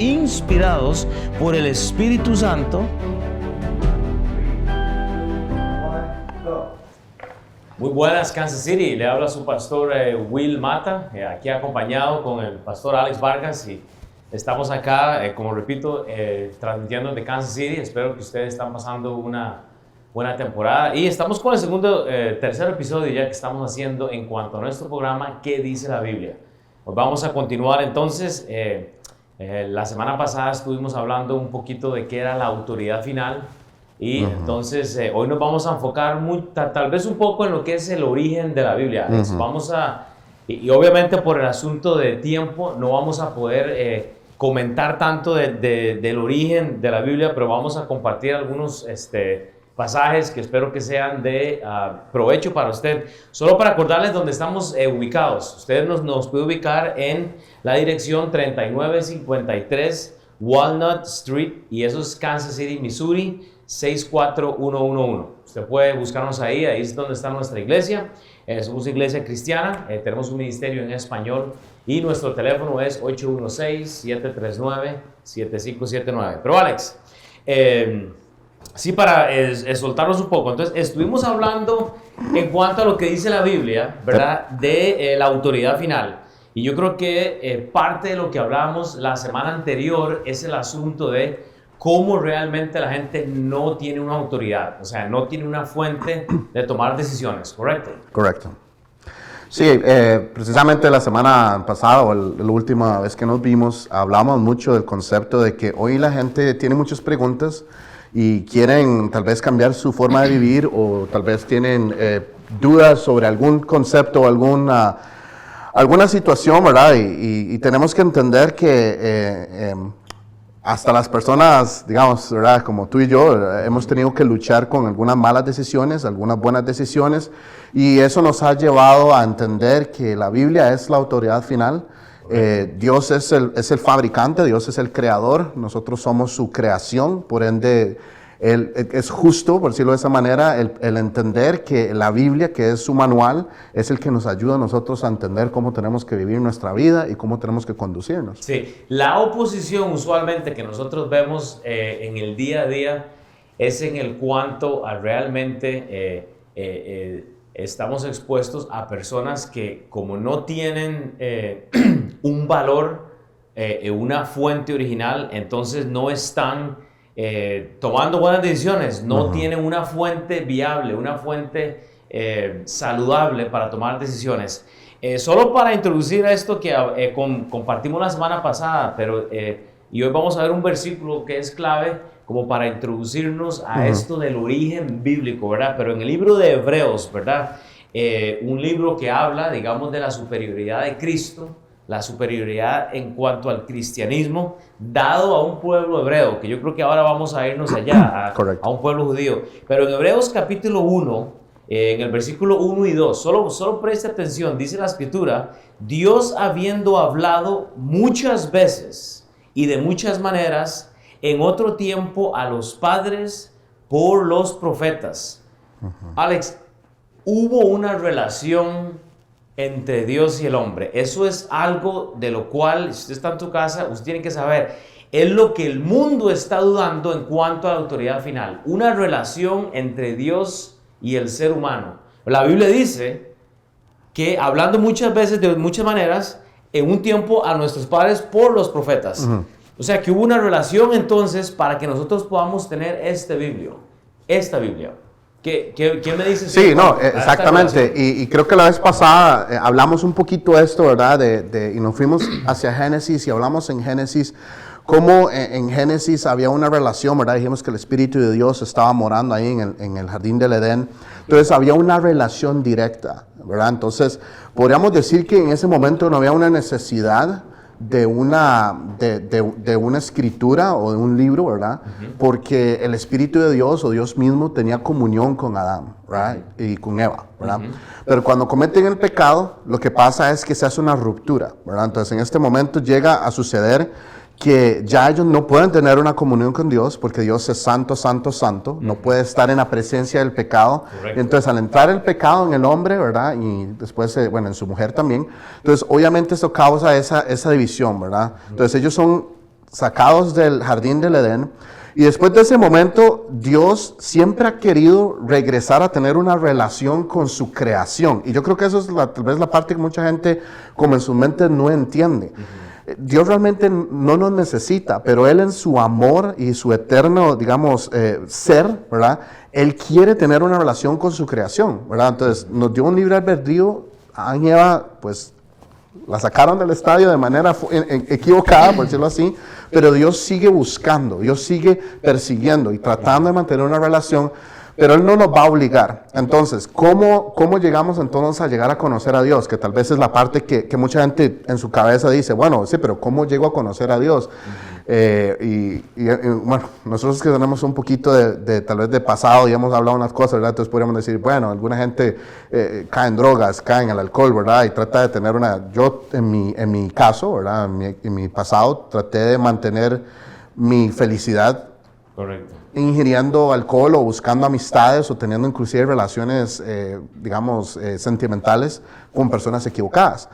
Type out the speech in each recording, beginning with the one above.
inspirados por el Espíritu Santo. Muy buenas, Kansas City. Le habla su pastor Will Mata, aquí acompañado con el pastor Alex Vargas, y estamos acá, como repito, transmitiendo de Kansas City. Espero que ustedes están pasando una buena temporada, y estamos con el tercer episodio ya que estamos haciendo en cuanto a nuestro programa ¿Qué dice la Biblia? Pues vamos a continuar entonces. La semana pasada estuvimos hablando un poquito de qué era la autoridad final, y entonces hoy nos vamos a enfocar tal vez un poco en lo que es el origen de la Biblia. Vamos y obviamente por el asunto de tiempo no vamos a poder comentar tanto del origen de la Biblia, pero vamos a compartir algunos pasajes que espero que sean de provecho para usted. Solo para acordarles dónde estamos ubicados. Usted nos puede ubicar en la dirección 3953 Walnut Street, y eso es Kansas City, Missouri, 64111. Usted puede buscarnos ahí es donde está nuestra iglesia. Somos iglesia cristiana, tenemos un ministerio en español, y nuestro teléfono es 816-739-7579. Pero Alex, sí, para soltarnos un poco, entonces estuvimos hablando en cuanto a lo que dice la Biblia, ¿verdad? De la autoridad final. Y yo creo que parte de lo que hablamos la semana anterior es el asunto de cómo realmente la gente no tiene una autoridad, o sea, no tiene una fuente de tomar decisiones, ¿correcto? Correcto. Sí, precisamente la semana pasada, o la última vez que nos vimos, hablamos mucho del concepto de que hoy la gente tiene muchas preguntas y quieren tal vez cambiar su forma de vivir, o tal vez tienen dudas sobre algún concepto o alguna situación, ¿verdad? Y tenemos que entender que hasta las personas, digamos, ¿verdad? Como tú y yo, hemos tenido que luchar con algunas malas decisiones, algunas buenas decisiones, y eso nos ha llevado a entender que la Biblia es la autoridad final. Dios es el fabricante, Dios es el creador, nosotros somos su creación, por ende es justo, por decirlo de esa manera, el entender que la Biblia, que es su manual, es el que nos ayuda a nosotros a entender cómo tenemos que vivir nuestra vida y cómo tenemos que conducirnos. Sí, la oposición usualmente que nosotros vemos en el día a día es en el cuanto a realmente estamos expuestos a personas que, como no tienen un valor, una fuente original, entonces no están tomando buenas decisiones, no tienen una fuente viable, una fuente saludable para tomar decisiones. Solo para introducir a esto que compartimos la semana pasada, y hoy vamos a ver un versículo que es clave como para introducirnos a esto del origen bíblico, ¿verdad? Pero en el libro de Hebreos, ¿verdad? Un libro que habla, digamos, de la superioridad de Cristo, la superioridad en cuanto al cristianismo dado a un pueblo hebreo, que yo creo que ahora vamos a irnos allá, a un pueblo judío. Pero en Hebreos capítulo 1, en el versículo 1 y 2, solo preste atención, dice la Escritura: Dios, habiendo hablado muchas veces y de muchas maneras en otro tiempo a los padres por los profetas. Alex, hubo una relación entre Dios y el hombre. Eso es algo de lo cual, si usted está en tu casa, usted tiene que saber, es lo que el mundo está dudando en cuanto a la autoridad final. Una relación entre Dios y el ser humano. La Biblia dice que, hablando muchas veces de muchas maneras, en un tiempo a nuestros padres por los profetas. O sea que hubo una relación entonces para que nosotros podamos tener esta Biblia. ¿Quién me dice? Sí, no, exactamente. Y creo que la vez pasada hablamos un poquito de esto, ¿verdad? Y nos fuimos hacia Génesis y hablamos en Génesis cómo en Génesis había una relación, ¿verdad? Dijimos que el Espíritu de Dios estaba morando ahí en el jardín del Edén. Entonces había una relación directa, ¿verdad? Entonces podríamos decir que en ese momento no había una necesidad de una escritura o de un libro, ¿verdad? Porque el Espíritu de Dios o Dios mismo tenía comunión con Adán, ¿verdad? Y con Eva, ¿verdad? Pero cuando cometen el pecado, lo que pasa es que se hace una ruptura, ¿verdad? Entonces en este momento llega a suceder que ya ellos no pueden tener una comunión con Dios porque Dios es santo, santo, santo, no puede estar en la presencia del pecado. Correcto. Entonces al entrar el pecado en el hombre, ¿verdad? Y después, bueno, en su mujer también, entonces obviamente esto causa esa división, ¿verdad? Entonces ellos son sacados del jardín del Edén. Y después de ese momento, Dios siempre ha querido regresar a tener una relación con su creación. Y yo creo que eso es tal vez la parte que mucha gente, como en su mente, no entiende. Dios realmente no nos necesita, pero Él en su amor y su eterno, digamos, ser, ¿verdad? Él quiere tener una relación con su creación, ¿verdad? Entonces, nos dio un libre albedrío. Adán y Eva, pues, la sacaron del estadio de manera equivocada, por decirlo así, pero Dios sigue buscando, Dios sigue persiguiendo y tratando de mantener una relación, pero Él no nos va a obligar. Entonces, ¿cómo llegamos entonces a llegar a conocer a Dios? Que tal vez es la parte que mucha gente en su cabeza dice, bueno, sí, pero ¿cómo llego a conocer a Dios? Bueno, nosotros que tenemos un poquito tal vez de pasado y hemos hablado unas cosas, ¿verdad? Entonces podríamos decir, bueno, alguna gente cae en drogas, cae en el alcohol, ¿verdad? Y trata de tener yo en mi caso, ¿verdad? En mi pasado traté de mantener mi felicidad. Correcto. Ingiriendo alcohol o buscando amistades o teniendo inclusive relaciones, digamos, sentimentales con personas equivocadas.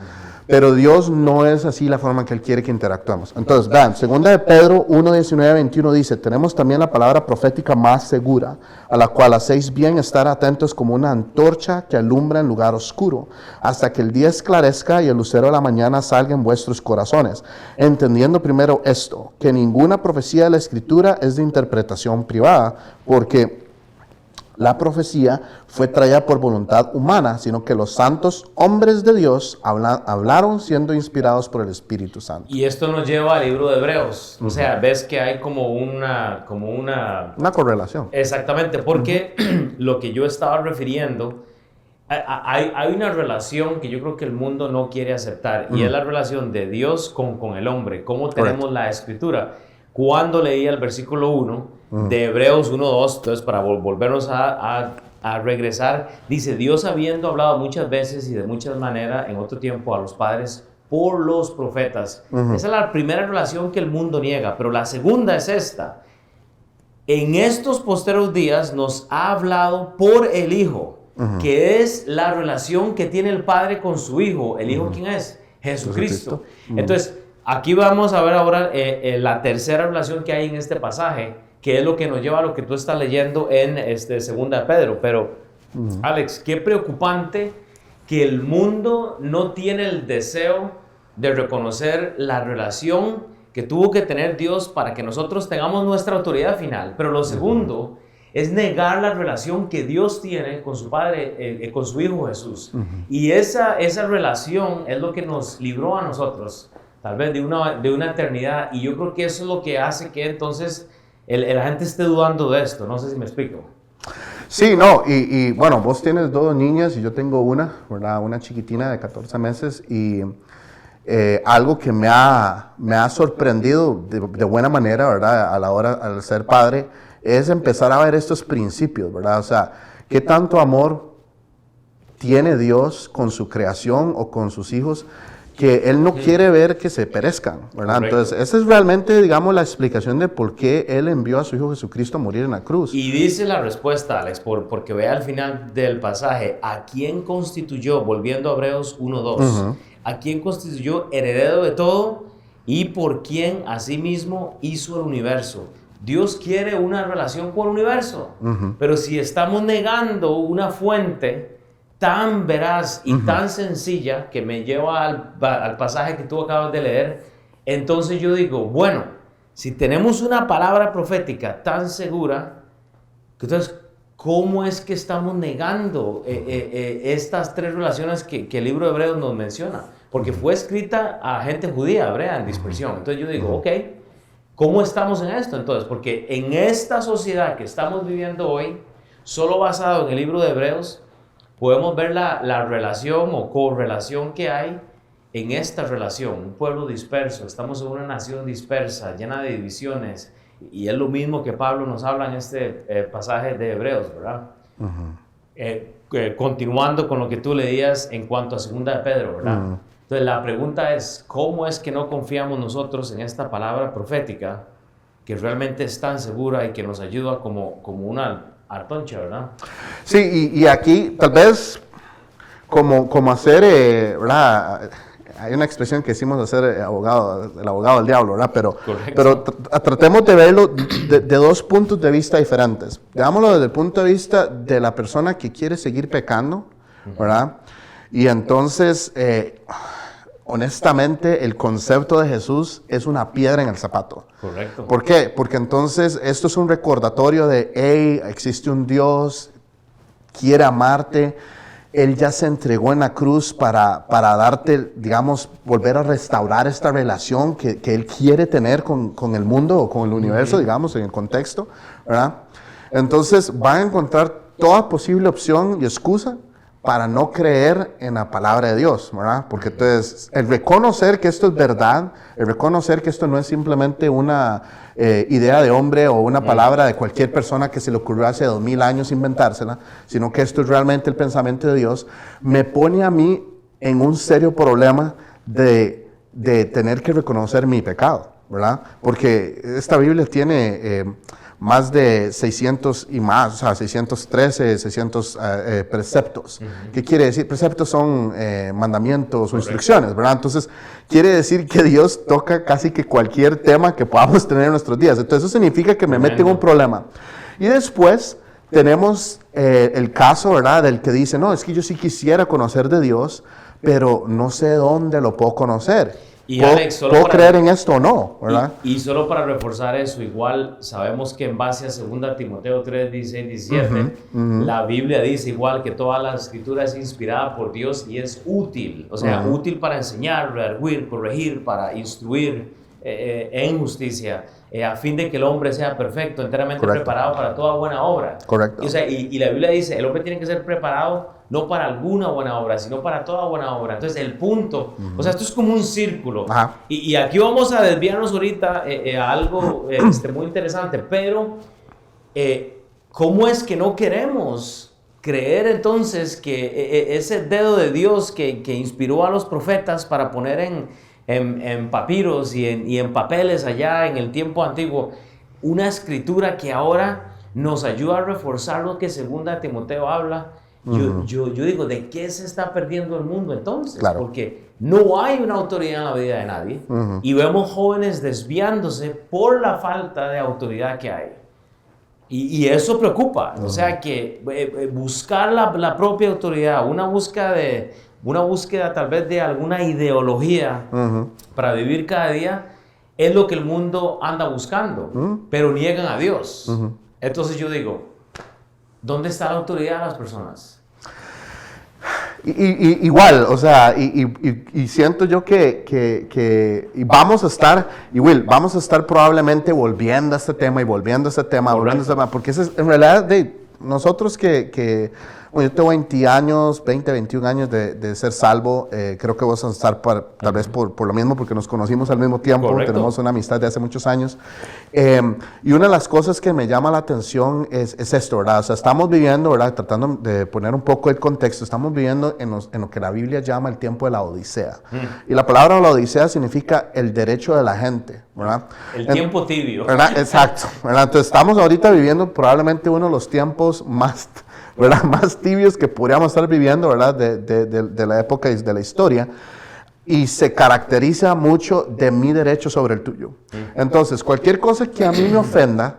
Pero Dios no es así la forma en que Él quiere que interactuemos. Entonces, vean, 2 de Pedro 1, 19, 21 dice, tenemos también la palabra profética más segura, a la cual hacéis bien estar atentos como una antorcha que alumbra en lugar oscuro, hasta que el día esclarezca y el lucero de la mañana salga en vuestros corazones, entendiendo primero esto, que ninguna profecía de la Escritura es de interpretación privada, porque la profecía fue traída por voluntad humana, sino que los santos hombres de Dios hablaron siendo inspirados por el Espíritu Santo. Y esto nos lleva al libro de Hebreos. O sea, ves que hay como una correlación. Exactamente, porque lo que yo estaba refiriendo, hay una relación que yo creo que el mundo no quiere aceptar, y es la relación de Dios con el hombre. ¿Cómo tenemos la Escritura? Cuando leía el versículo 1 de Hebreos 1:2, entonces para volvernos a regresar, dice, Dios habiendo hablado muchas veces y de muchas maneras en otro tiempo a los padres por los profetas. Esa es la primera relación que el mundo niega, pero la segunda es esta. En estos posteros días nos ha hablado por el Hijo, que es la relación que tiene el Padre con su Hijo. ¿El Hijo quién es? Jesucristo. Entonces, aquí vamos a ver ahora la tercera relación que hay en este pasaje, que es lo que nos lleva a lo que tú estás leyendo en 2 de Pedro. Pero, Alex, qué preocupante que el mundo no tiene el deseo de reconocer la relación que tuvo que tener Dios para que nosotros tengamos nuestra autoridad final. Pero lo segundo es negar la relación que Dios tiene con su Padre, con su Hijo Jesús. Y esa relación es lo que nos libró a nosotros, tal vez de una eternidad. Y yo creo que eso es lo que hace que entonces la gente esté dudando de esto. No sé si me explico. Sí, no, y bueno, vos tienes 2 niñas y yo tengo una, ¿verdad? Una chiquitina de 14 meses y algo que me ha sorprendido de buena manera, ¿verdad? A la hora, al ser padre, es empezar a ver estos principios, ¿verdad? O sea, ¿qué tanto amor tiene Dios con su creación o con sus hijos? Que Él no quiere ver que se perezcan, ¿verdad? Correcto. Entonces, esa es realmente, digamos, la explicación de por qué Él envió a su Hijo Jesucristo a morir en la cruz. Y dice la respuesta, Alex, porque vea al final del pasaje, ¿a quién constituyó? Volviendo a Hebreos 1:2, ¿a quién constituyó heredero de todo y por quién asimismo hizo el universo? Dios quiere una relación con el universo, pero si estamos negando una fuente tan veraz y tan sencilla que me lleva al pasaje que tú acabas de leer, entonces yo digo, bueno, si tenemos una palabra profética tan segura, entonces, ¿cómo es que estamos negando estas 3 relaciones que el libro de Hebreos nos menciona? Porque fue escrita a gente judía, hebrea, en dispersión. Entonces yo digo, ok, ¿cómo estamos en esto entonces? Porque en esta sociedad que estamos viviendo hoy, solo basado en el libro de Hebreos, podemos ver la relación o correlación que hay en esta relación. Un pueblo disperso, estamos en una nación dispersa, llena de divisiones, y es lo mismo que Pablo nos habla en este pasaje de Hebreos, ¿verdad? Continuando con lo que tú leías en cuanto a 2 de Pedro, ¿verdad? Entonces la pregunta es, ¿cómo es que no confiamos nosotros en esta palabra profética que realmente es tan segura y que nos ayuda como una artoncha, ¿verdad? Sí, y aquí tal vez como hacer, ¿verdad? hay una expresión que decimos hacer el abogado del diablo, ¿verdad? Pero Correcto. tratemos de verlo de dos puntos de vista diferentes. Veámoslo desde el punto de vista de la persona que quiere seguir pecando, ¿verdad? Y entonces, honestamente, el concepto de Jesús es una piedra en el zapato. Correcto. ¿Por qué? Porque entonces esto es un recordatorio de, hey, existe un Dios, quiere amarte. Él ya se entregó en la cruz para darte, digamos, volver a restaurar esta relación que Él quiere tener con el mundo o con el universo, digamos, en el contexto, ¿verdad? Entonces van a encontrar toda posible opción y excusa para no creer en la palabra de Dios, ¿verdad? Porque entonces, el reconocer que esto es verdad, el reconocer que esto no es simplemente una idea de hombre o una palabra de cualquier persona que se le ocurrió hace 2000 años inventársela, sino que esto es realmente el pensamiento de Dios, me pone a mí en un serio problema de tener que reconocer mi pecado, ¿verdad? Porque esta Biblia tiene más de 600 y más, o sea, 613, 600 preceptos. ¿Qué quiere decir? Preceptos son mandamientos o instrucciones, ¿verdad? Entonces, quiere decir que Dios toca casi que cualquier tema que podamos tener en nuestros días. Entonces, eso significa que me mete en un problema. Y después tenemos el caso, ¿verdad? Del que dice, no, es que yo sí quisiera conocer de Dios, pero no sé dónde lo puedo conocer. Y Alex, ¿Puedo creer en esto o no? ¿Verdad? Y solo para reforzar eso, igual sabemos que en base a 2 Timoteo 3, 16, 17, la Biblia dice igual que toda la escritura es inspirada por Dios y es útil, o sea, útil para enseñar, redarguir, corregir, para instruir en justicia, a fin de que el hombre sea perfecto, enteramente preparado para toda buena obra. Correcto. Y, o sea, y la Biblia dice, el hombre tiene que ser preparado no para alguna buena obra, sino para toda buena obra. Entonces, el punto, o sea, esto es como un círculo. Y aquí vamos a desviarnos ahorita a algo muy interesante, pero ¿cómo es que no queremos creer entonces que ese dedo de Dios que inspiró a los profetas para poner en papiros y en papeles allá en el tiempo antiguo, una escritura que ahora nos ayuda a reforzar lo que 2 Timoteo habla? Yo digo, ¿de qué se está perdiendo el mundo entonces? Claro. Porque no hay una autoridad en la vida de nadie y vemos jóvenes desviándose por la falta de autoridad que hay. Y eso preocupa. O sea que buscar la propia autoridad, una búsqueda tal vez de alguna ideología para vivir cada día, es lo que el mundo anda buscando, pero niegan a Dios. Entonces yo digo, ¿dónde está la autoridad de las personas? Igual, o sea, y siento yo que vamos a estar, y Will, vamos a estar probablemente volviendo a este tema y volviendo a este tema, porque ese es, en realidad, nosotros bueno, yo tengo 20, 21 años de ser salvo, creo que vamos a estar tal vez por lo mismo, porque nos conocimos al mismo tiempo, tenemos una amistad de hace muchos años, y una de las cosas que me llama la atención es esto, ¿verdad? O sea, estamos viviendo, ¿verdad? Tratando de poner un poco el contexto, estamos viviendo en lo que la Biblia llama el tiempo de la Odisea, y la palabra la Odisea significa el derecho de la gente, ¿verdad? El tiempo tibio. ¿Verdad? Exacto, ¿verdad? Entonces estamos ahorita viviendo probablemente uno de los tiempos más, ¿verdad?, más tibios que podríamos estar viviendo, ¿verdad?, de la época y de la historia, y se caracteriza mucho de mi derecho sobre el tuyo. Entonces, cualquier cosa que a mí me ofenda,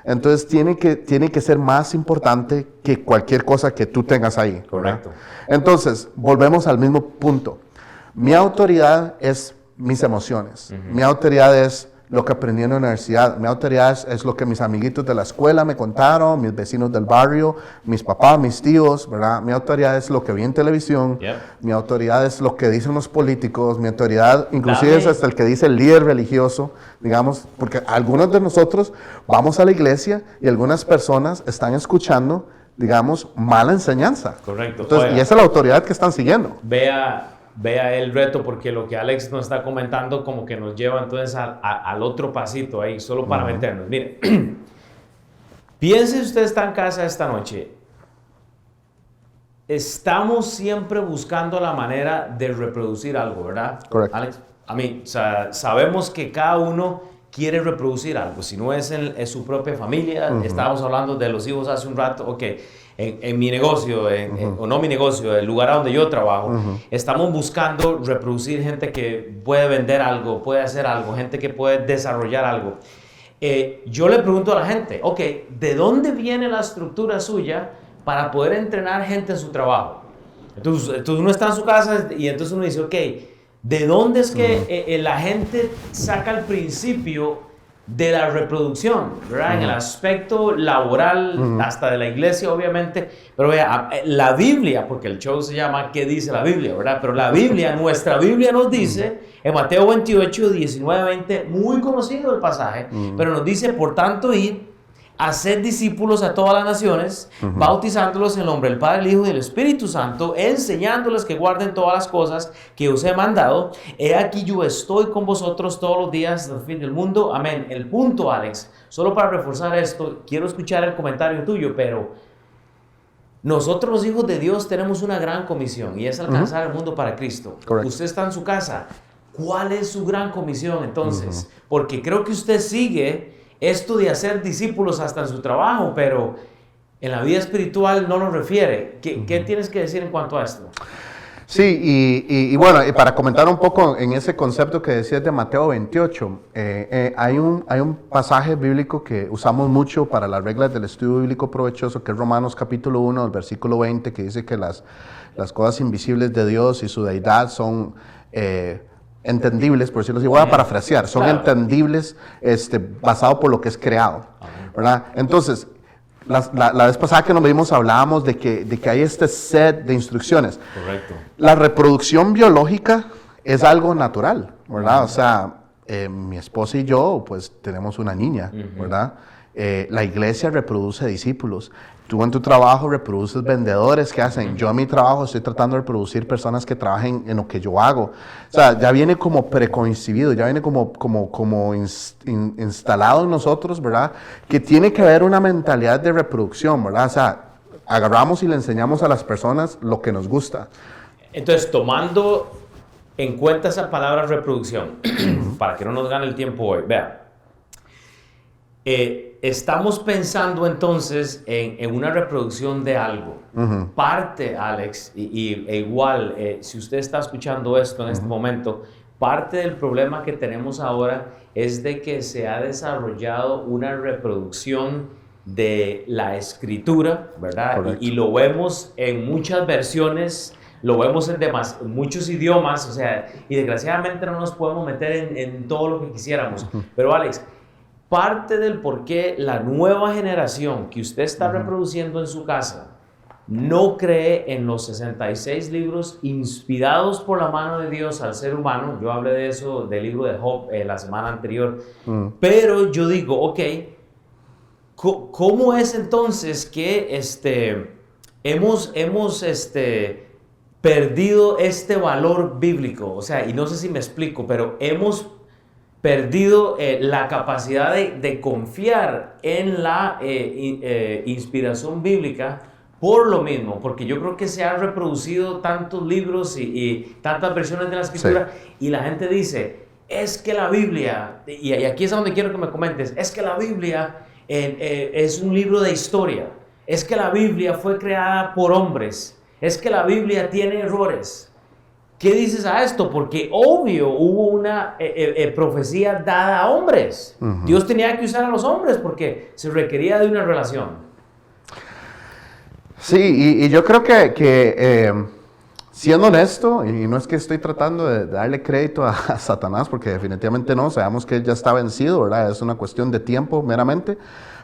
entonces tiene que ser más importante que cualquier cosa que tú tengas ahí. Correcto. Entonces, volvemos al mismo punto. Mi autoridad es mis emociones. Mi autoridad es lo que aprendí en la universidad. Mi autoridad es lo que mis amiguitos de la escuela me contaron, mis vecinos del barrio, mis papás, mis tíos, ¿verdad? Mi autoridad es lo que vi en televisión. Mi autoridad es lo que dicen los políticos. Mi autoridad inclusive es hasta el que dice el líder religioso, digamos, porque algunos de nosotros vamos a la iglesia y algunas personas están escuchando, digamos, mala enseñanza. Correcto. Entonces, y esa es la autoridad que están siguiendo. Vea el reto, porque lo que Alex nos está comentando como que nos lleva entonces al otro pasito ahí, solo para meternos. Mire, piense usted está en casa esta noche. Estamos siempre buscando la manera de reproducir algo, ¿verdad? Correcto. Alex, o sea, sabemos que cada uno quiere reproducir algo, si no es en su propia familia, estábamos hablando de los hijos hace un rato, ok. en mi negocio, o no mi negocio, el lugar a donde yo trabajo, estamos buscando reproducir gente que puede vender algo, puede hacer algo, gente que puede desarrollar algo. Yo le pregunto a la gente, ok, ¿de dónde viene la estructura suya para poder entrenar gente en su trabajo? Entonces uno está en su casa y entonces uno dice, ok, ¿de dónde es que la gente saca el principio de la reproducción, ¿verdad? En el aspecto laboral, hasta de la iglesia, obviamente. Pero vea, la Biblia, porque el show se llama ¿Qué dice la Biblia?, ¿verdad? Pero la Biblia, nuestra Biblia nos dice, en Mateo 28, 19, 20, muy conocido el pasaje, pero nos dice, por tanto, id, haced discípulos a todas las naciones, bautizándolos en el nombre del Padre, el Hijo y del Espíritu Santo, enseñándoles que guarden todas las cosas que os he mandado. He aquí yo estoy con vosotros todos los días hasta el fin del mundo. Amén. El punto, Alex, solo para reforzar esto, quiero escuchar el comentario tuyo, pero nosotros los hijos de Dios tenemos una gran comisión y es alcanzar el mundo para Cristo. Correcto. Usted está en su casa. ¿Cuál es su gran comisión entonces? Porque creo que usted sigue esto de hacer discípulos hasta en su trabajo, pero en la vida espiritual no nos refiere. ¿Qué tienes que decir en cuanto a esto? Sí, y bueno, para comentar un poco en ese concepto que decías de Mateo 28, hay un pasaje bíblico que usamos mucho para las reglas del estudio bíblico provechoso, que es Romanos capítulo 1, el versículo 20, que dice que las cosas invisibles de Dios y su deidad son entendibles, por decirlo así, voy a parafrasear, son entendibles basado por lo que es creado, ¿verdad? Entonces, la vez pasada que nos vimos hablábamos de que hay este set de instrucciones. Correcto. La reproducción biológica es algo natural, ¿verdad? O sea, mi esposa y yo, pues, tenemos una niña, ¿verdad? La iglesia reproduce discípulos. Tú en tu trabajo reproduces vendedores que hacen. Yo en mi trabajo estoy tratando de reproducir personas que trabajen en lo que yo hago. O sea, ya viene como preconcibido, ya viene como instalado en nosotros, ¿verdad? Que tiene que haber una mentalidad de reproducción, ¿verdad? O sea, agarramos y le enseñamos a las personas lo que nos gusta. Entonces, tomando en cuenta esa palabra reproducción, para que no nos gane el tiempo hoy, vea. Estamos pensando entonces en una reproducción de algo. Parte, Alex, e igual, si usted está escuchando esto en este momento, parte del problema que tenemos ahora es de que se ha desarrollado una reproducción de la escritura, ¿verdad? Y lo vemos en muchas versiones, lo vemos en muchos idiomas, o sea, y desgraciadamente no nos podemos meter en todo lo que quisiéramos. Pero, Alex, parte del por qué la nueva generación que usted está reproduciendo en su casa no cree en los 66 libros inspirados por la mano de Dios al ser humano. Yo hablé de eso, del libro de Job, la semana anterior. Pero yo digo, ok, ¿cómo es entonces que hemos perdido este valor bíblico? O sea, y no sé si me explico, pero hemos perdido la capacidad de confiar en la inspiración bíblica por lo mismo, porque yo creo que se han reproducido tantos libros y tantas versiones de la escritura, y la gente dice, es que la Biblia, y aquí es donde quiero que me comentes, es que la Biblia es un libro de historia, es que la Biblia fue creada por hombres, es que la Biblia tiene errores. ¿Qué dices a esto? Porque obvio hubo una profecía dada a hombres. Dios tenía que usar a los hombres porque se requería de una relación. Sí, y yo creo que siendo honesto, y no es que estoy tratando de darle crédito a Satanás, porque definitivamente no, sabemos que él ya está vencido, ¿verdad? Es una cuestión de tiempo meramente.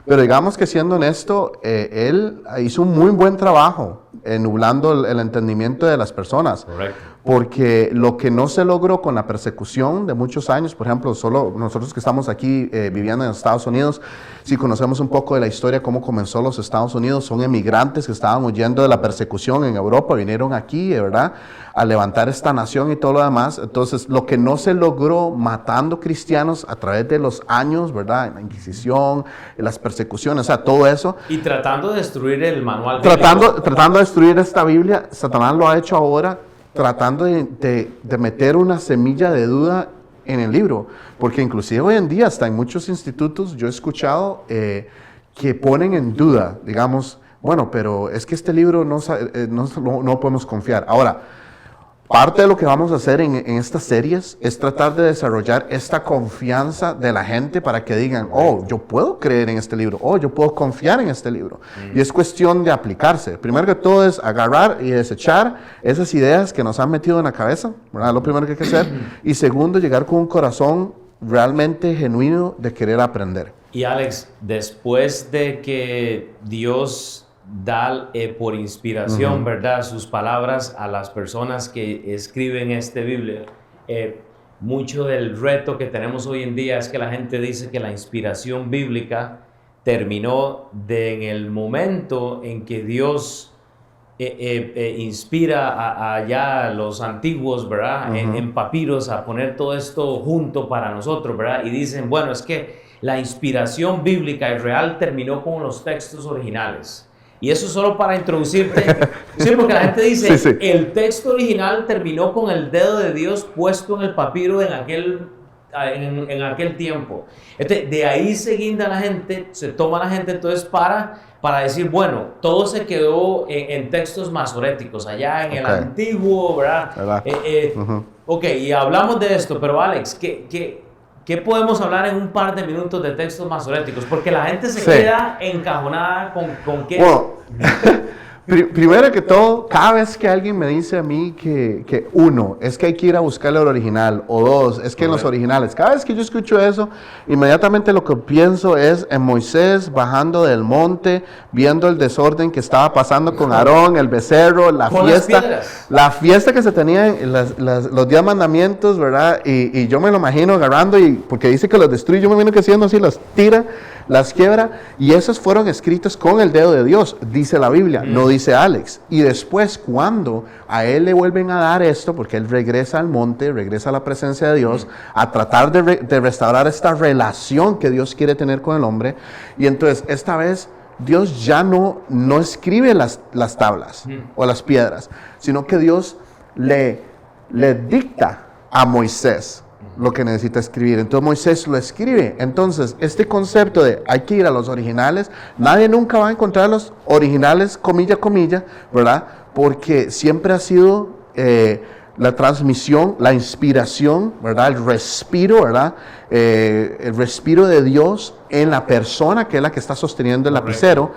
Pero digamos que siendo honesto, él hizo un muy buen trabajo nublando el entendimiento de las personas. Correcto. Porque lo que no se logró con la persecución de muchos años, por ejemplo, solo nosotros que estamos aquí viviendo en Estados Unidos, si conocemos un poco de la historia, cómo comenzó los Estados Unidos, son emigrantes que estaban huyendo de la persecución en Europa, vinieron aquí, ¿verdad?, a levantar esta nación y todo lo demás. Entonces, lo que no se logró matando cristianos a través de los años, ¿verdad?, la Inquisición, las persecuciones, o sea, todo eso. Y tratando de destruir el manual bíblico. Tratando de destruir esta Biblia, Satanás lo ha hecho ahora, tratando de meter una semilla de duda en el libro, porque inclusive hoy en día hasta en muchos institutos yo he escuchado que ponen en duda, digamos, bueno, pero es que este libro no podemos confiar. Ahora, parte de lo que vamos a hacer en estas series es tratar de desarrollar esta confianza de la gente para que digan, oh, yo puedo creer en este libro, oh, yo puedo confiar en este libro. Y es cuestión de aplicarse. Primero que todo es agarrar y desechar esas ideas que nos han metido en la cabeza, ¿verdad? Lo primero que hay que hacer. Y segundo, llegar con un corazón realmente genuino de querer aprender. Y Alex, después de que Dios da por inspiración, ¿verdad?, sus palabras a las personas que escriben esta Biblia, mucho del reto que tenemos hoy en día es que la gente dice que la inspiración bíblica terminó en el momento en que Dios inspira allá a los antiguos, ¿verdad?, en papiros a poner todo esto junto para nosotros, ¿verdad? Y dicen, bueno, es que la inspiración bíblica y real terminó con los textos originales. Y eso solo para introducirte, sí, porque la gente dice, sí. El texto original terminó con el dedo de Dios puesto en el papiro en aquel tiempo. Entonces, de ahí se guinda la gente, se toma la gente entonces para decir, bueno, todo se quedó en textos masoréticos, allá en el antiguo, ¿verdad? Ok, y hablamos de esto, pero Alex, ¿qué podemos hablar en un par de minutos de textos masoréticos? Porque la gente se queda encajonada con qué... Bueno, primero que todo, cada vez que alguien me dice a mí que uno, es que hay que ir a buscar el original, o dos, es que en los originales, cada vez que yo escucho eso, inmediatamente lo que pienso es en Moisés bajando del monte, viendo el desorden que estaba pasando con Aarón, el becerro, la fiesta que se tenía, los 10 mandamientos, ¿verdad? Y yo me lo imagino agarrando, porque dice que los destruye, yo me imagino que haciendo así, los tira, las quiebra, y esos fueron escritos con el dedo de Dios, dice la Biblia, no dice Alex. Y después, cuando a él le vuelven a dar esto, porque él regresa al monte, regresa a la presencia de Dios, a tratar de restaurar esta relación que Dios quiere tener con el hombre, y entonces esta vez Dios ya no escribe las tablas o las piedras, sino que Dios le dicta a Moisés lo que necesita escribir. Entonces Moisés lo escribe. Entonces este concepto de hay que ir a los originales, nadie nunca va a encontrar los originales, comilla, ¿verdad? Porque siempre ha sido la transmisión, la inspiración, ¿verdad? El respiro, ¿verdad? El respiro de Dios en la persona que es la que está sosteniendo el lapicero.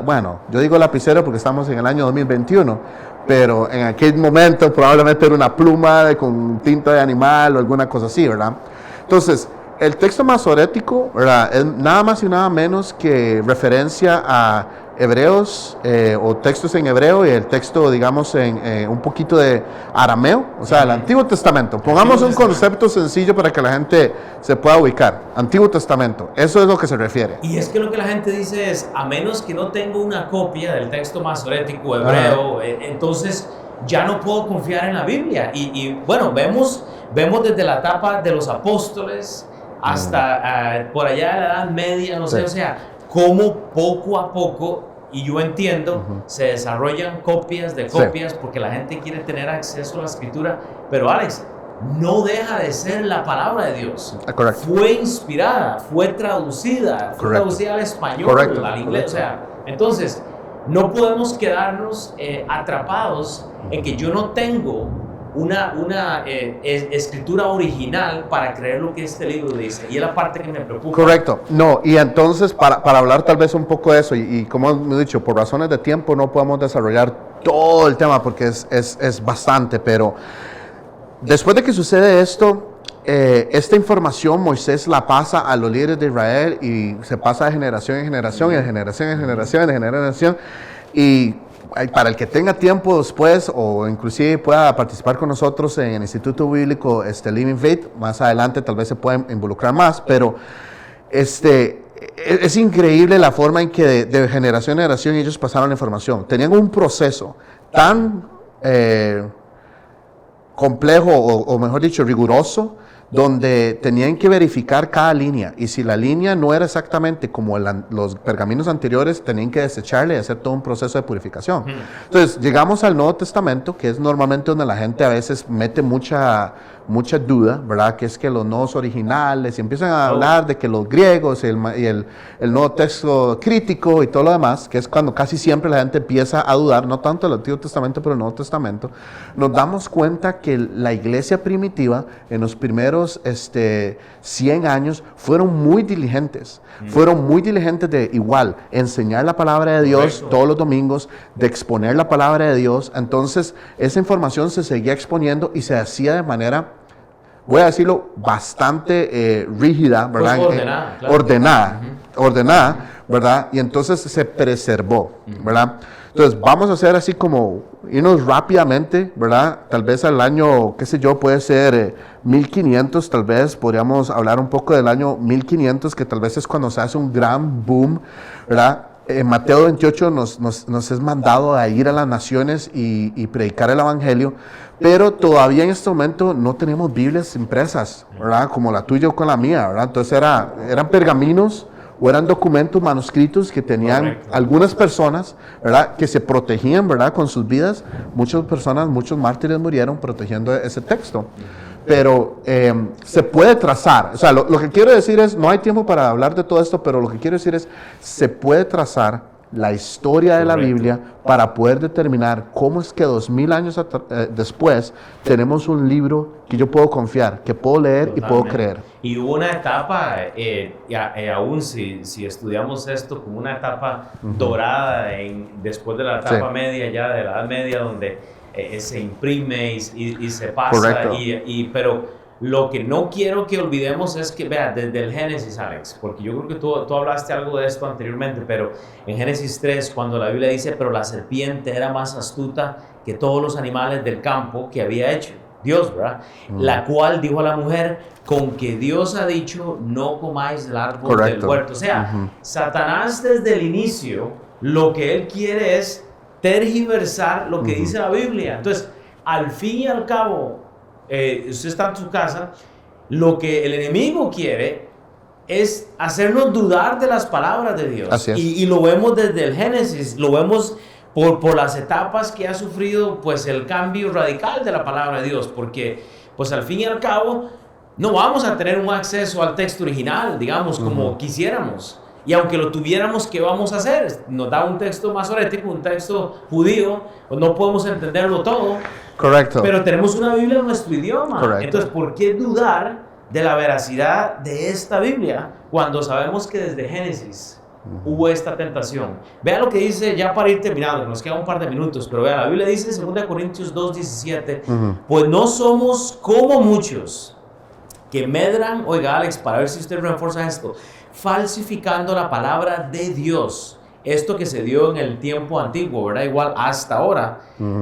Bueno, yo digo lapicero porque estamos en el año 2021, pero en aquel momento probablemente era una pluma con tinta de animal o alguna cosa así, ¿verdad? Entonces, el texto masorético, ¿verdad?, es nada más y nada menos que referencia a hebreos o textos en hebreo y el texto, digamos, en un poquito de arameo, o sea, el Antiguo Testamento. Pongamos un concepto sencillo para que la gente se pueda ubicar. Antiguo Testamento, eso es lo que se refiere. Y es que lo que la gente dice es, a menos que no tengo una copia del texto masorético hebreo, entonces ya no puedo confiar en la Biblia. Y bueno, vemos desde la etapa de los apóstoles hasta por allá de la Edad Media, no sé, o sea, cómo poco a poco, y yo entiendo, se desarrollan copias de copias porque la gente quiere tener acceso a la escritura, pero Alex, no deja de ser la palabra de Dios. Fue inspirada, fue traducida al español, al inglés, o sea, entonces no podemos quedarnos atrapados en que yo no tengo una escritura original para creer lo que este libro dice, y es la parte que me preocupa. Correcto, no, y entonces para hablar tal vez un poco de eso, y como he dicho, por razones de tiempo no podemos desarrollar todo el tema porque es bastante, pero después de que sucede esto, esta información Moisés la pasa a los líderes de Israel y se pasa de generación en generación, y de generación en generación, de generación, y para el que tenga tiempo después o inclusive pueda participar con nosotros en el Instituto Bíblico Living Faith, más adelante tal vez se pueden involucrar más, pero es increíble la forma en que de generación en generación ellos pasaron la información. Tenían un proceso tan complejo o mejor dicho riguroso donde tenían que verificar cada línea, y si la línea no era exactamente como los pergaminos anteriores, tenían que desecharle y hacer todo un proceso de purificación. Entonces, llegamos al Nuevo Testamento, que es normalmente donde la gente a veces mete mucha duda, ¿verdad? Que es que los nodos originales, y empiezan a hablar de que los griegos y el nuevo texto crítico y todo lo demás, que es cuando casi siempre la gente empieza a dudar, no tanto del Antiguo Testamento, pero el Nuevo Testamento. Nos damos cuenta que la iglesia primitiva, en los primeros 100 años, fueron muy diligentes. Fueron muy diligentes de igual enseñar la palabra de Dios todos los domingos, de exponer la palabra de Dios. Entonces, esa información se seguía exponiendo y se hacía de manera, voy a decirlo, bastante rígida, ¿verdad? Pues ordenada, claro. Ordenada, ¿verdad? Y entonces se preservó, ¿verdad? Entonces, vamos a hacer así como irnos rápidamente, ¿verdad? Tal vez al año, qué sé yo, puede ser 1500, tal vez podríamos hablar un poco del año 1500, que tal vez es cuando se hace un gran boom, ¿verdad? En Mateo 28 nos es mandado a ir a las naciones y predicar el evangelio, pero todavía en este momento no tenemos Biblias impresas, ¿verdad? Como la tuya o con la mía, ¿verdad? Entonces eran pergaminos o eran documentos manuscritos que tenían algunas personas, ¿verdad? Que se protegían, ¿verdad? Con sus vidas. Muchas personas, muchos mártires murieron protegiendo ese texto. Pero se puede trazar, o sea, lo que quiero decir es, no hay tiempo para hablar de todo esto, pero lo que quiero decir es, se puede trazar la historia de la Biblia para poder determinar cómo es que 2000 años después tenemos un libro que yo puedo confiar, que puedo leer y puedo creer. Y hubo una etapa, aún si estudiamos esto como una etapa dorada después de la etapa media, ya de la Edad Media, donde se imprime y se pasa. Correcto. Pero lo que no quiero que olvidemos es que, vea, desde el Génesis, Alex, porque yo creo que tú hablaste algo de esto anteriormente, pero en Génesis 3, cuando la Biblia dice, pero la serpiente era más astuta que todos los animales del campo que había hecho Dios, ¿verdad? La cual dijo a la mujer, con que Dios ha dicho, no comáis del árbol del huerto. O sea, Satanás desde el inicio, lo que él quiere es tergiversar lo que dice la Biblia. Entonces, al fin y al cabo, usted está en su casa, lo que el enemigo quiere es hacernos dudar de las palabras de Dios. Así es. Y lo vemos desde el Génesis, lo vemos por las etapas que ha sufrido pues el cambio radical de la palabra de Dios, porque pues al fin y al cabo no vamos a tener un acceso al texto original, digamos, como quisiéramos. Y aunque lo tuviéramos, ¿qué vamos a hacer? Nos da un texto masorético, un texto judío, pues no podemos entenderlo todo. Correcto. Pero tenemos una Biblia en nuestro idioma. Correcto. Entonces, ¿por qué dudar de la veracidad de esta Biblia cuando sabemos que desde Génesis hubo esta tentación? Vea lo que dice, ya para ir terminando, nos queda un par de minutos, pero vea, la Biblia dice en 2 Corintios 2:17, pues no somos como muchos que medran, oiga Alex, para ver si usted refuerza esto, falsificando la palabra de Dios. Esto que se dio en el tiempo antiguo, ¿verdad? Igual hasta ahora.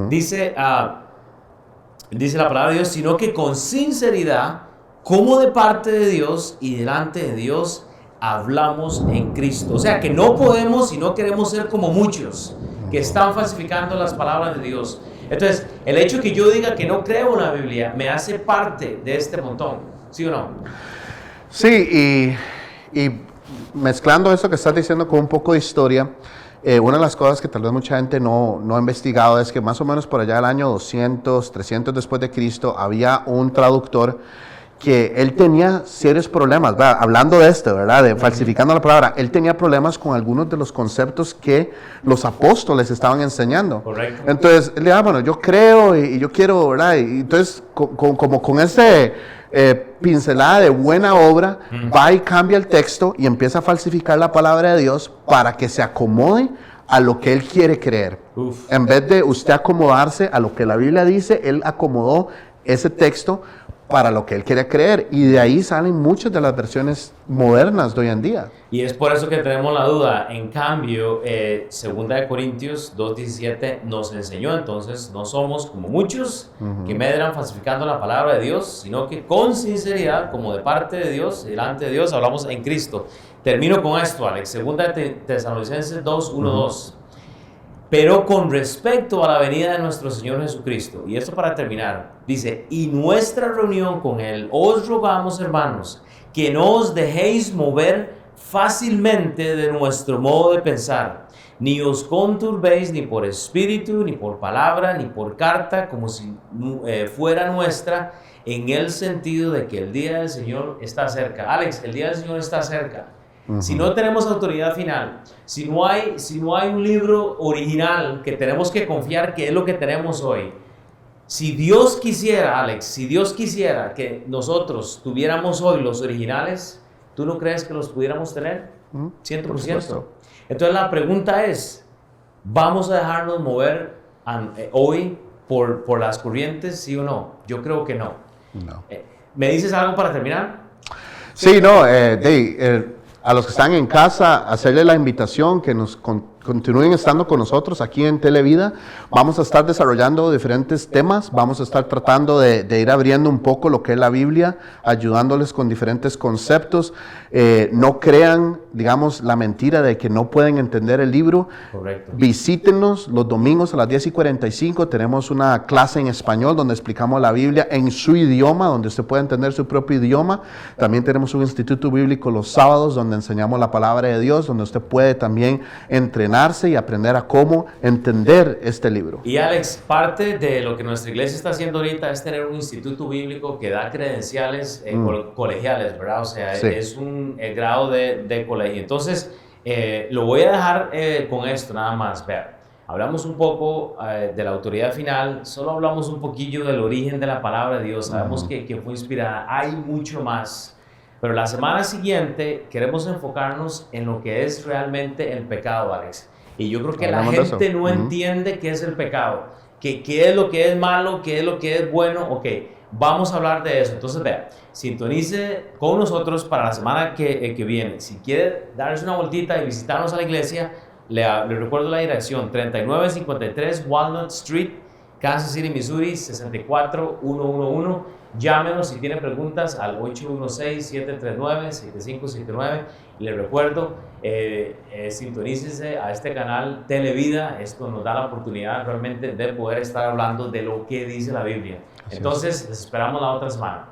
Dice la palabra de Dios, sino que con sinceridad, como de parte de Dios y delante de Dios, hablamos en Cristo. O sea, que no podemos y no queremos ser como muchos que están falsificando las palabras de Dios. Entonces, el hecho que yo diga que no creo en la Biblia me hace parte de este montón, ¿sí o no? Sí, y mezclando eso que estás diciendo con un poco de historia, una de las cosas que tal vez mucha gente no ha investigado es que más o menos por allá del año 200, 300 después de Cristo, había un traductor que él tenía serios problemas, ¿verdad? Hablando de esto, ¿verdad? De falsificando la palabra, él tenía problemas con algunos de los conceptos que los apóstoles estaban enseñando. Correcto. Entonces, él le bueno, yo creo y yo quiero, ¿verdad? Y entonces, como con ese pincelada de buena obra, va y cambia el texto y empieza a falsificar la palabra de Dios para que se acomode a lo que él quiere creer. En vez de usted acomodarse a lo que la Biblia dice, él acomodó ese texto para lo que él quería creer, y de ahí salen muchas de las versiones modernas de hoy en día. Y es por eso que tenemos la duda. En cambio, 2 Corintios 2:17 nos enseñó, entonces no somos como muchos que medran falsificando la palabra de Dios, sino que con sinceridad, como de parte de Dios, delante de Dios, hablamos en Cristo. Termino con esto, Alex. 2 Tesalonicenses 2:1-2. pero con respecto a la venida de nuestro Señor Jesucristo, y esto para terminar, dice, y nuestra reunión con Él, os rogamos, hermanos, que no os dejéis mover fácilmente de nuestro modo de pensar, ni os conturbéis ni por espíritu, ni por palabra, ni por carta, como si fuera nuestra, en el sentido de que el día del Señor está cerca. Alex, el día del Señor está cerca. Si no tenemos autoridad final, si no hay un libro original que tenemos que confiar que es lo que tenemos hoy, si Dios quisiera, Alex, si Dios quisiera que nosotros tuviéramos hoy los originales, ¿tú no crees que los pudiéramos tener? 100%. Entonces la pregunta es, ¿vamos a dejarnos mover hoy por las corrientes, sí o no? Yo creo que no. ¿Me dices algo para terminar? Sí, no, a los que están en casa, hacerle la invitación que nos continúen estando con nosotros aquí en Televida. Vamos a estar desarrollando diferentes temas, vamos a estar tratando de ir abriendo un poco lo que es la Biblia, ayudándoles con diferentes conceptos. No crean, digamos, la mentira de que no pueden entender el libro. Correcto. Visítenos los domingos a las 10:45, tenemos una clase en español donde explicamos la Biblia en su idioma, donde usted puede entender su propio idioma. También tenemos un instituto bíblico los sábados donde enseñamos la palabra de Dios, donde usted puede también entrenarse y aprender a cómo entender este libro. Y Alex, parte de lo que nuestra iglesia está haciendo ahorita es tener un instituto bíblico que da credenciales colegiales, ¿verdad? O sea, sí, es un grado de colegio. Entonces, lo voy a dejar con esto nada más. Vean, hablamos un poco de la autoridad final, solo hablamos un poquillo del origen de la palabra de Dios, sabemos que fue inspirada, hay mucho más. Pero la semana siguiente queremos enfocarnos en lo que es realmente el pecado, Alex. Y yo creo que la gente no entiende qué es el pecado, qué es lo que es malo, qué es lo que es bueno. Ok, vamos a hablar de eso. Entonces, vea, sintonice con nosotros para la semana que viene. Si quiere darse una vueltita y visitarnos a la iglesia, le recuerdo la dirección: 3953 Walnut Street, Kansas City, Missouri, 64111. Llámenos si tienen preguntas al 816-739-7579. Y les recuerdo, sintonícese a este canal Televida. Esto nos da la oportunidad realmente de poder estar hablando de lo que dice la Biblia. Entonces, les esperamos la otra semana.